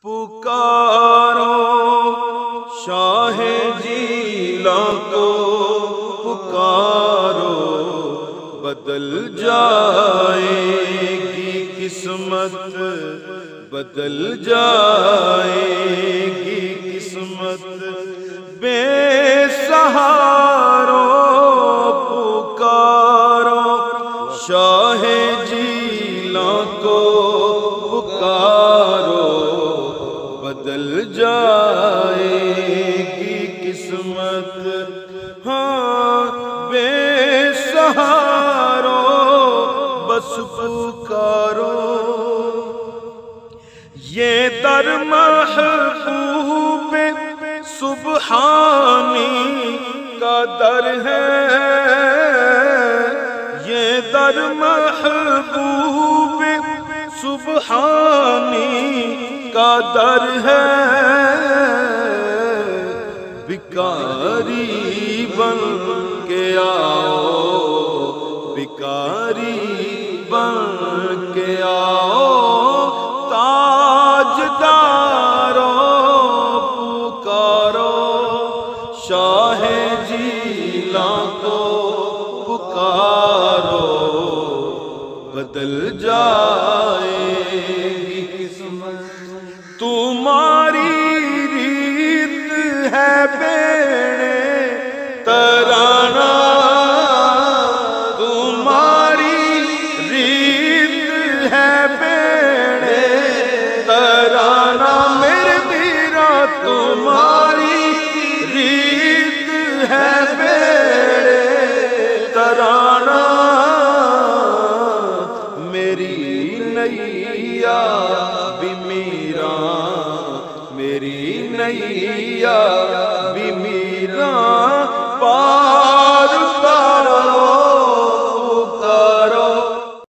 پکارو شاہ جیلاں کو پکارو، بدل جائے گی قسمت، بدل جائے گی قسمت۔ بے سہارو پکارو شاہ جیلاں کو پکارو، بدل جائے گی قسمت۔ ہاں بے سہارو بس پکارو، یہ در محبوب سبحانی کا در ہے، یہ در محبوب سبحانی کا در ہے۔ بھکاری بن کے آؤ، بھکاری بن کے آؤ، تاجدارو پکارو شاہ جیلاں کو پکارو، بدل جائے گی قسمت۔ تمہاری ریت ہے بیڑے ترانہ، تمہاری ریت ہے بیڑے ترانہ، میرے میرا تمہاری ریت ہے بیڑے ترانہ، میری نیا بھی میرا، میری نیا بھی میرا